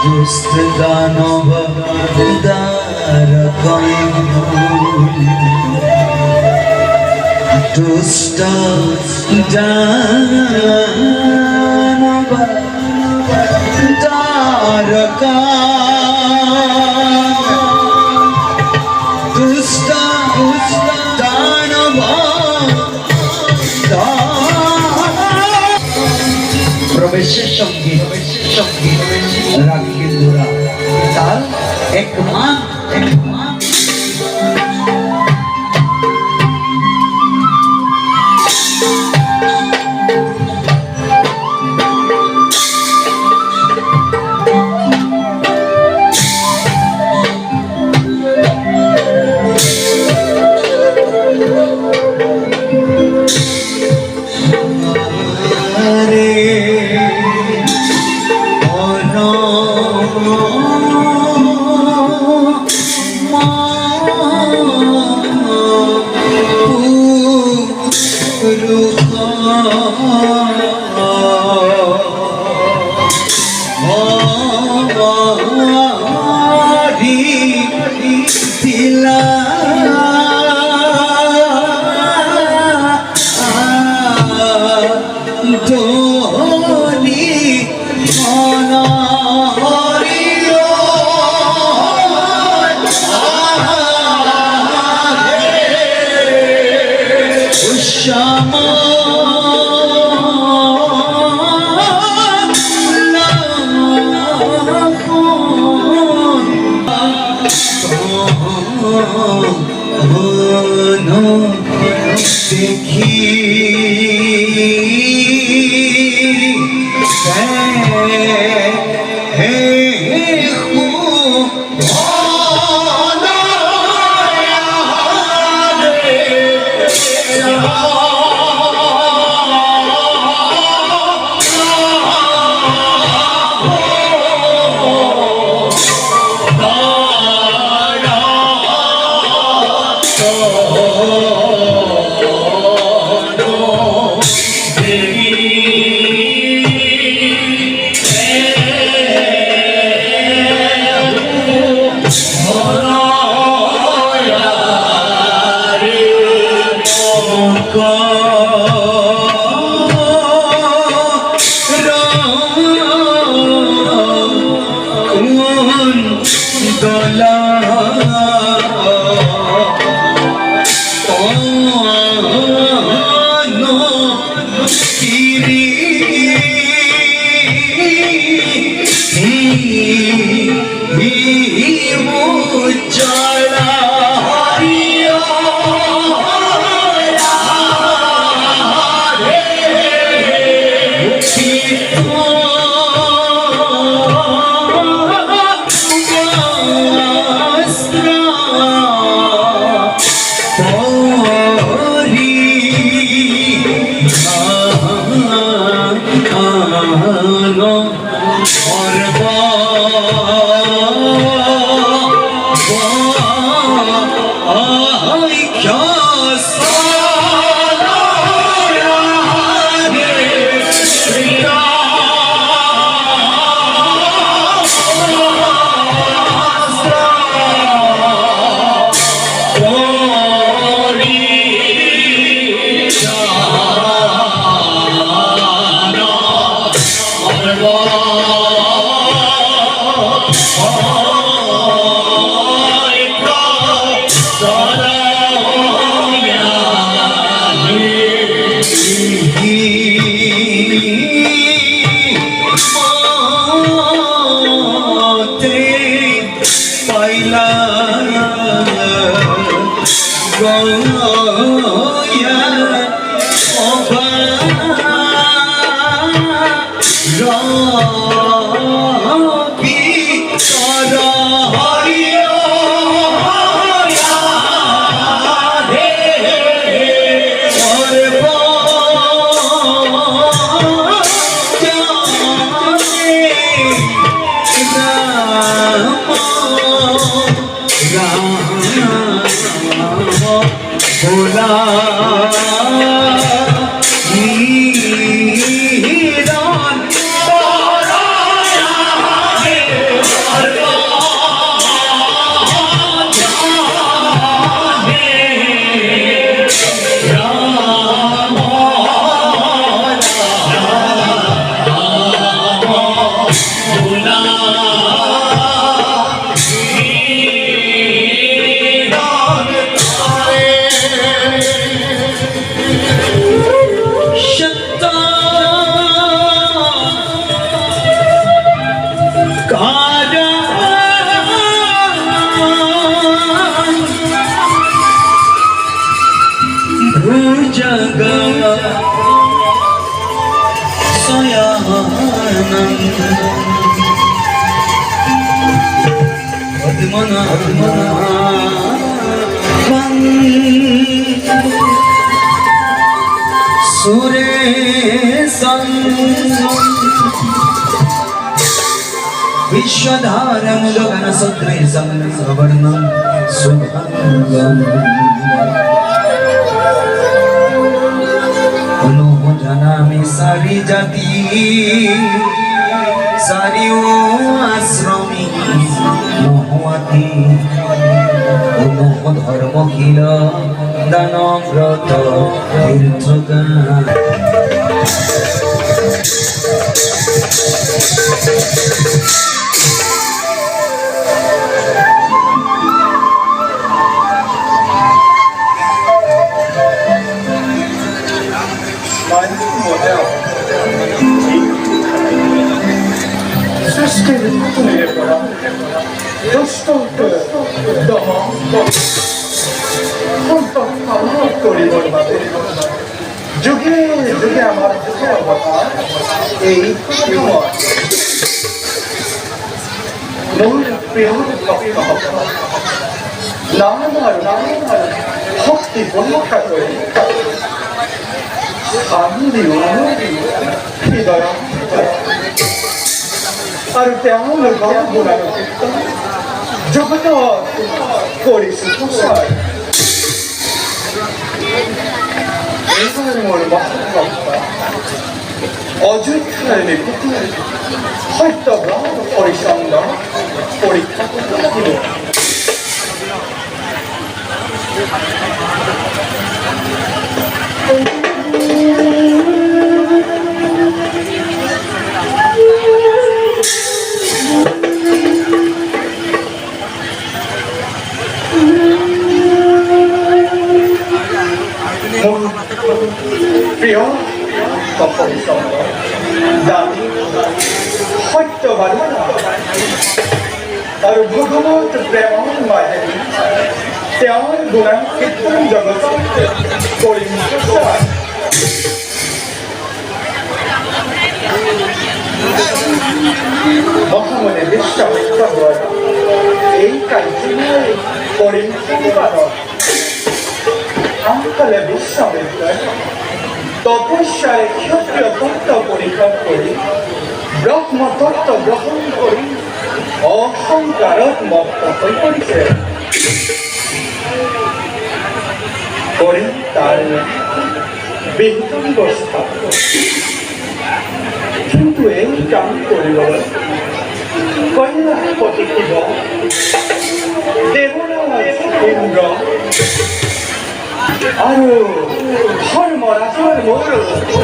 दुष्ट दानव दारकं दुष्ट दानव दारकं दुष्ट दानव प्रवेशेर संगे रागी हिंदुरा ताल एक मान भोला जगा सयानंद सुरेशं विश्वधारं गगनसदृशं सवर्णं शुभंगम् जानामि सारी जाति सारी आश्रमी मोहवती धर्मशील दानव्रत तीर्थगा যুগে যুগে আমার যুগে অবতার এই মূল প্রিয় নানার শক্তি পরীক্ষা করে হৃদয় আর তেমন জগত করিছি প্রসার অযোধ্যার নিকটে সত্য ব্রহ্ম পরিসংগ পরীক্ষা করতে লাগিল প্রিয় দাবী সত্যবাদী আৰু ভগৱত প্ৰেমৰ মাজেদি তেওঁৰ গুণাকীৰ্তন জগতত কৰিম প্ৰচাৰ মহামনে বিশ্বামিত্ৰ দ্বাৰা এই কাৰ্যলৈ কৰিম সংবাদত আনকালে বিশ্বামিত্রই তপস্যায় ক্ষত্রিয় তত্ত্ব পরীক্ষা করে ব্রহ্ম তত্ত্ব গ্রহণ করে অহংকারত মুক্ত হয়ে পড়েছে করে তার বিহিত ব্যবস্থা কিন্তু এই কাম করিবলৈ কৈলাসপতি শিৱ দেৱৰাজ ইন্দ্ৰ আৰু ধৰ্মৰাজৰ মোৰ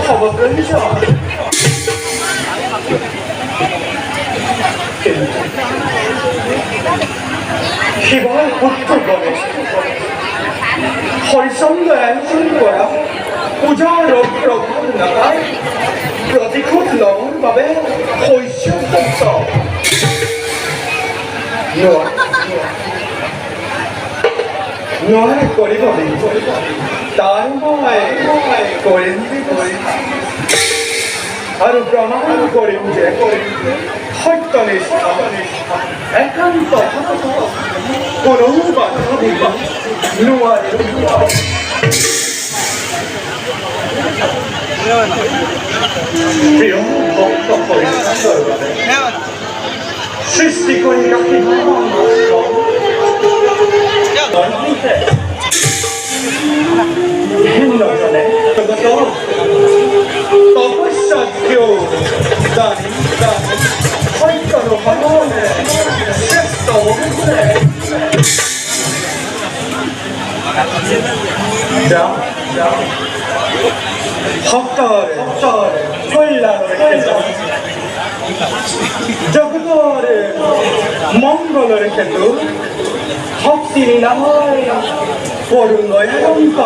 হ'ব প্ৰয়োজন শিৱৰ পুত্ৰ গণেশ হৰিচন্দ্ৰ আয়োজন কৰা পূজাৰ প্ৰভাৱ নাপায় প্ৰতিশোধ ল'বৰ বাবে শস্য নোৱাৰে কৰিব লাগিব তাৰ মই কৰিম আৰু প্ৰমাণ কৰিম যে সত্যনিষ্ঠা একান্ত কোনো বাধা দিব নোৱাৰে প্ৰিয় ভক্ত পৰিচয় সৃষ্টি কৰি ৰাখি ভিন্নজনে তপস্যা কেউ জানি সত্যৰ সমানে শ্ৰেষ্ঠ হৈছে ভক্তৰে কল্যাণৰে জগতৰে মংগলৰে ক্ষেত্র ভক্তি নাময় করুণয় অন্ত